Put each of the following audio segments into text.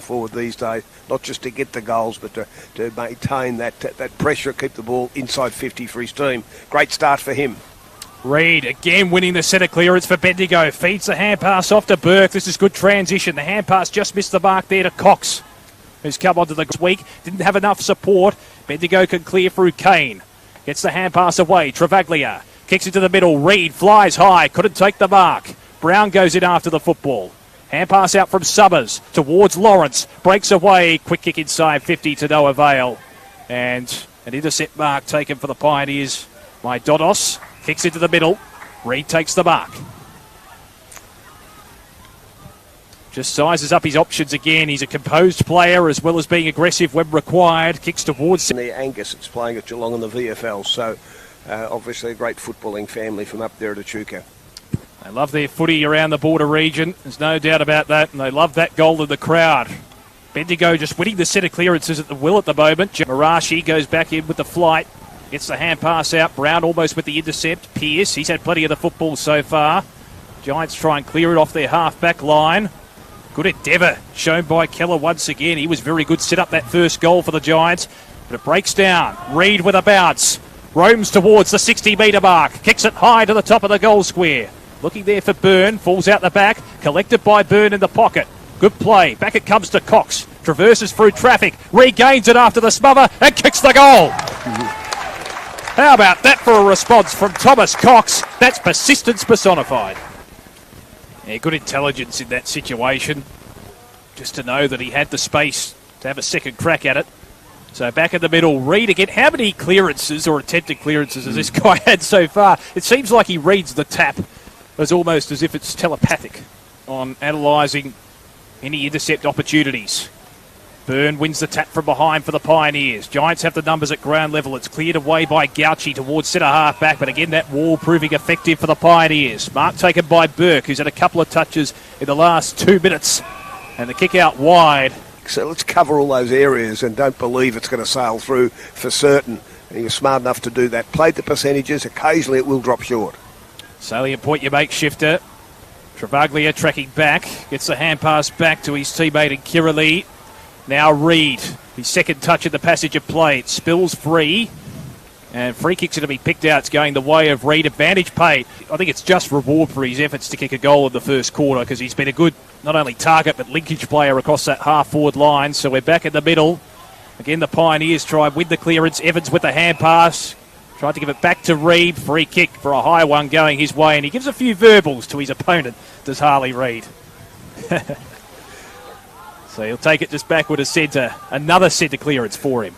forward these days, not just to get the goals, but to maintain that pressure, keep the ball inside 50 for his team. Great start for him. Reid again winning the centre clearance for Bendigo. Feeds the hand pass off to Burke. This is good transition. The hand pass just missed the mark there to Cox, who's come onto the week. Didn't have enough support. Bendigo can clear through Kane. Gets the hand pass away. Travaglia kicks into the middle. Reid flies high. Couldn't take the mark. Brown goes in after the football. Hand pass out from Summers towards Lawrence. Breaks away. Quick kick inside 50 to no avail. And an intercept mark taken for the Pioneers by Dodos. Kicks into the middle. Reid takes the mark. Just sizes up his options again. He's a composed player as well as being aggressive when required. Kicks towards... And the Angus, it's playing at Geelong in the VFL. So obviously a great footballing family from up there at Echuca. They love their footy around the border region. There's no doubt about that. And they love that goal in the crowd. Bendigo just winning the centre clearances at the will at the moment. Marashi goes back in with the flight. Gets the hand pass out. Brown almost with the intercept. Pearce, he's had plenty of the football so far. Giants try and clear it off their half-back line. Good endeavour shown by Keller once again. He was very good, set up that first goal for the Giants. But it breaks down. Reid with a bounce. Roams towards the 60-metre mark. Kicks it high to the top of the goal square. Looking there for Byrne. Falls out the back. Collected by Byrne in the pocket. Good play. Back it comes to Cox. Traverses through traffic. Regains it after the smother and kicks the goal. How about that for a response from Thomas Cox? That's persistence personified. Yeah, good intelligence in that situation. Just to know that he had the space to have a second crack at it. So back in the middle, Reid again. How many clearances or attempted clearances has this guy had so far? It seems like he reads the tap as almost as if it's telepathic on analysing any intercept opportunities. Byrne wins the tap from behind for the Pioneers. Giants have the numbers at ground level. It's cleared away by Gauchi towards centre half back, but again that wall proving effective for the Pioneers. Mark taken by Burke, who's had a couple of touches in the last 2 minutes, and the kick out wide. So let's cover all those areas and don't believe it's going to sail through for certain. And you're smart enough to do that. Played the percentages. Occasionally it will drop short. Salient point you make, Shifter. Travaglia tracking back. Gets the hand pass back to his teammate in Kirali. Now Reid, his second touch in the passage of play. It spills free, and free kicks are to be picked out. It's going the way of Reid. Advantage paid. I think it's just reward for his efforts to kick a goal in the first quarter because he's been a good, not only target, but linkage player across that half-forward line. So we're back in the middle. Again, the Pioneers try and win the clearance. Evans with the hand pass. Tried to give it back to Reid. Free kick for a high one going his way, and he gives a few verbals to his opponent, does Harley Reid. So he'll take it just backward to centre. Another centre clearance for him.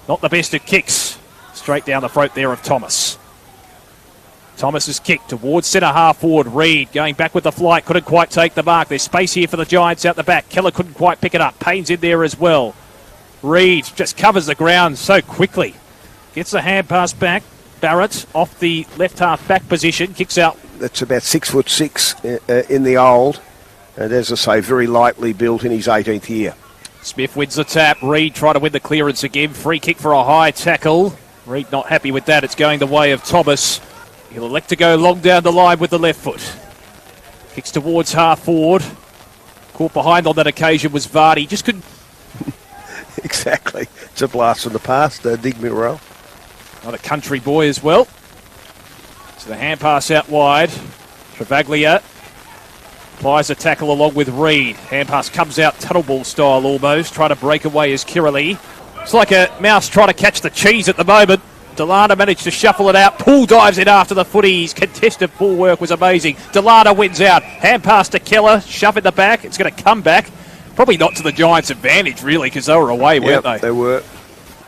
Not the best of kicks. Straight down the throat there of Thomas. Thomas's kick towards centre half forward. Reid going back with the flight. Couldn't quite take the mark. There's space here for the Giants out the back. Keller couldn't quite pick it up. Payne's in there as well. Reid just covers the ground so quickly. Gets the hand pass back. Barrett off the left half back position. Kicks out. That's about 6'6" in the old. And as I say, very lightly built in his 18th year. Smith wins the tap. Reid trying to win the clearance again. Free kick for a high tackle. Reid not happy with that. It's going the way of Thomas. He'll elect to go long down the line with the left foot. Kicks towards half forward. Caught behind on that occasion was Vardy. Just couldn't... Exactly. It's a blast from the past. Dig Morel. Not a country boy as well. So the hand pass out wide. Travaglia applies a tackle along with Reid. Hand pass comes out tunnel ball style almost. Trying to break away is Kirali. It's like a mouse trying to catch the cheese at the moment. Delana managed to shuffle it out. Poole dives in after the footy. His contested pool work was amazing. Delana wins out. Hand pass to Keller. Shove in the back. It's going to come back. Probably not to the Giants' advantage, really, because they were away, weren't they? They were.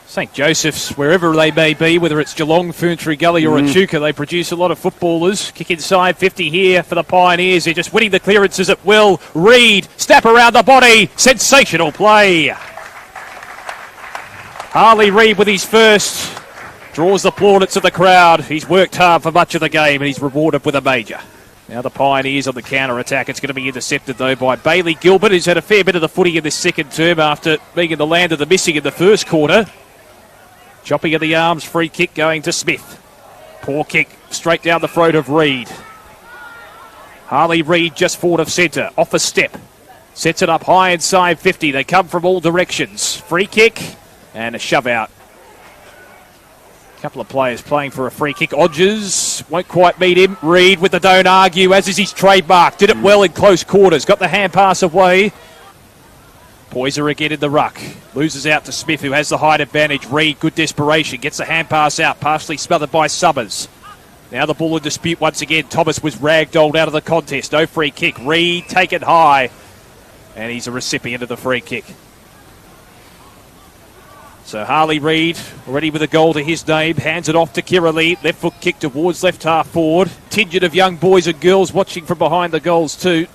St. Joseph's, wherever they may be, whether it's Geelong, Ferntree Gully or Echuca, they produce a lot of footballers. Kick inside 50 here for the Pioneers. They're just winning the clearances at will. Reid, snap around the body. Sensational play. Harley Reid with his first. Draws the plaudits of the crowd. He's worked hard for much of the game and he's rewarded with a major. Now the Pioneers on the counter-attack. It's going to be intercepted, though, by Bailey Gilbert, who's had a fair bit of the footy in this second term after being in the land of the missing in the first quarter. Chopping of the arms, free kick going to Smith. Poor kick, straight down the throat of Reid. Harley Reid just forward of centre, off a step. Sets it up high inside 50. They come from all directions. Free kick and a shove out. A couple of players playing for a free kick. Odgers won't quite meet him. Reid with the don't argue, as is his trademark. Did it well in close quarters. Got the hand pass away. Poyser again in the ruck. Loses out to Smith, who has the height advantage. Reid, good desperation. Gets the hand pass out, partially smothered by Summers. Now the ball in dispute once again. Thomas was ragdolled out of the contest. No free kick. Reid taken high. And he's a recipient of the free kick. So Harley Reid, already with a goal to his name, hands it off to Kirali. Left foot kick towards left half forward. Contingent of young boys and girls watching from behind the goals too.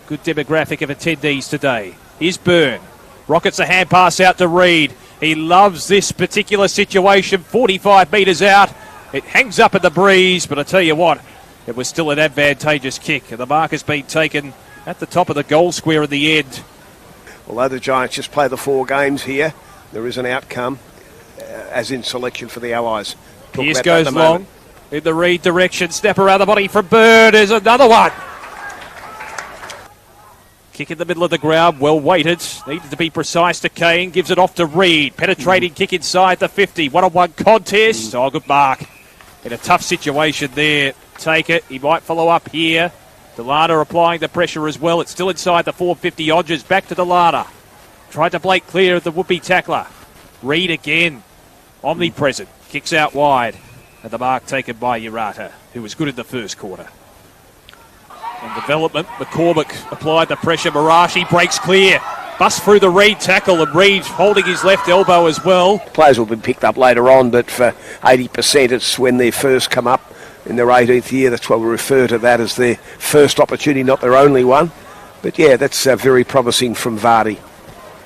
Good demographic of attendees today. Here's Byrne. Rockets a hand pass out to Reid. He loves this particular situation. 45 metres out. It hangs up in the breeze, but I tell you what, it was still an advantageous kick. And the mark has been taken at the top of the goal square in the end. Although the Giants just play the 4 games here, there is an outcome, as in selection for the Allies. Pierce goes long in the Reid direction. Snap around the body from Bird. There's another one. Kick in the middle of the ground, well weighted. Needed to be precise to Kane. Gives it off to Reid. Penetrating kick inside the 50. One-on-one contest. Oh, good mark. In a tough situation there. Take it. He might follow up here. Delana applying the pressure as well. It's still inside the 450. Odgers back to Delana. Tried to break clear of the would-be tackler. Reid again. Omnipresent. Kicks out wide. And the mark taken by Urata, who was good in the first quarter. In development, McCormick applied the pressure. Marashi breaks clear. Busts through the Reid tackle, and Reid holding his left elbow as well. Players will be picked up later on, but for 80% it's when they first come up in their 18th year. That's why we refer to that as their first opportunity, not their only one. But yeah, that's very promising from Vardy.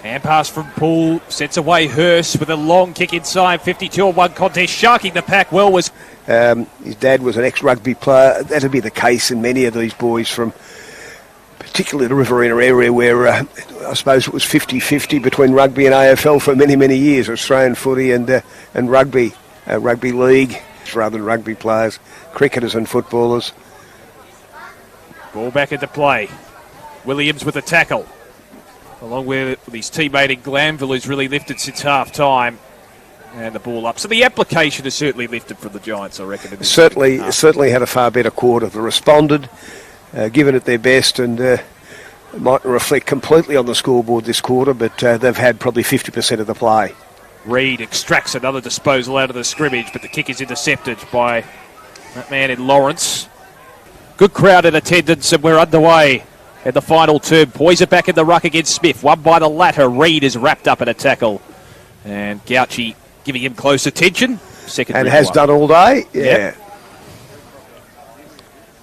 Hand pass from Poole, sets away Hurst with a long kick inside, 52-on-1 contest, sharking the pack well was... His dad was an ex-rugby player. That'll be the case in many of these boys from particularly the Riverina area where I suppose it was 50-50 between rugby and AFL for many, many years, Australian footy and rugby, rugby league rather than rugby players, cricketers and footballers. Ball back into play. Williams with a tackle. Along with his teammate in Glanville, who's really lifted since half-time. And the ball up. So the application has certainly lifted for the Giants, I reckon. Certainly had a far better quarter. They responded, given it their best, and it mightn't reflect completely on the scoreboard this quarter, but they've had probably 50% of the play. Reid extracts another disposal out of the scrimmage, but the kick is intercepted by that man in Lawrence. Good crowd in attendance, and we're underway in the final term. Poyser back in the ruck against Smith. One by the latter. Reid is wrapped up in a tackle. And Gauchi giving him close attention. And has done all day. Yeah. Yep.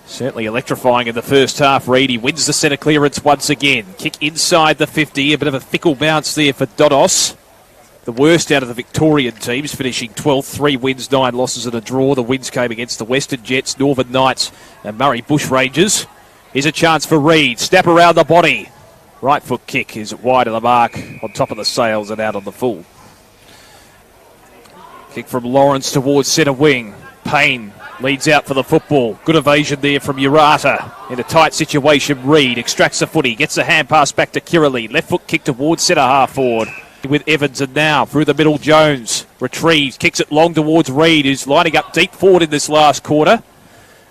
Certainly electrifying in the first half. Reid wins the centre clearance once again. Kick inside the 50. A bit of a fickle bounce there for Dodos. The worst out of the Victorian teams, finishing 12th. 3 wins, 9 losses and a draw. The wins came against the Western Jets, Northern Knights and Murray Bushrangers. Here's a chance for Reid. Snap around the body. Right foot kick is wide of the mark, on top of the sails and out on the full. Kick from Lawrence towards centre wing. Payne leads out for the football. Good evasion there from Urata. In a tight situation, Reid extracts the footy, gets the hand pass back to Kirali. Left foot kick towards centre half forward. With Evans, and now through the middle, Jones retrieves, kicks it long towards Reid, who's lining up deep forward in this last quarter.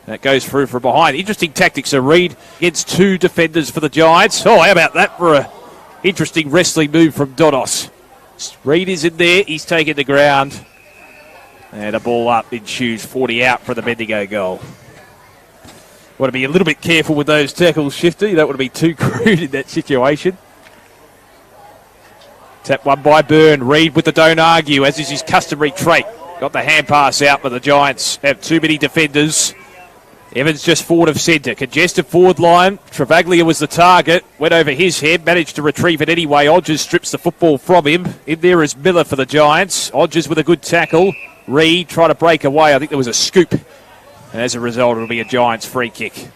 That goes through from behind. Interesting tactics. So Reid against 2 defenders for the Giants. Oh, how about that for an interesting wrestling move from Dodos. Reid is in there. He's taken the ground. And a ball up ensues 40 out for the Bendigo goal. Want to be a little bit careful with those tackles, Shifty. You don't want to be too crude in that situation. Tap one by Byrne. Reid with the don't argue, as is his customary trait. Got the hand pass out, but the Giants have too many defenders. Evans just forward of centre. Congested forward line. Travaglia was the target. Went over his head. Managed to retrieve it anyway. Odgers strips the football from him. In there is Miller for the Giants. Odgers with a good tackle. Reid trying to break away. I think there was a scoop. And as a result, it'll be a Giants free kick.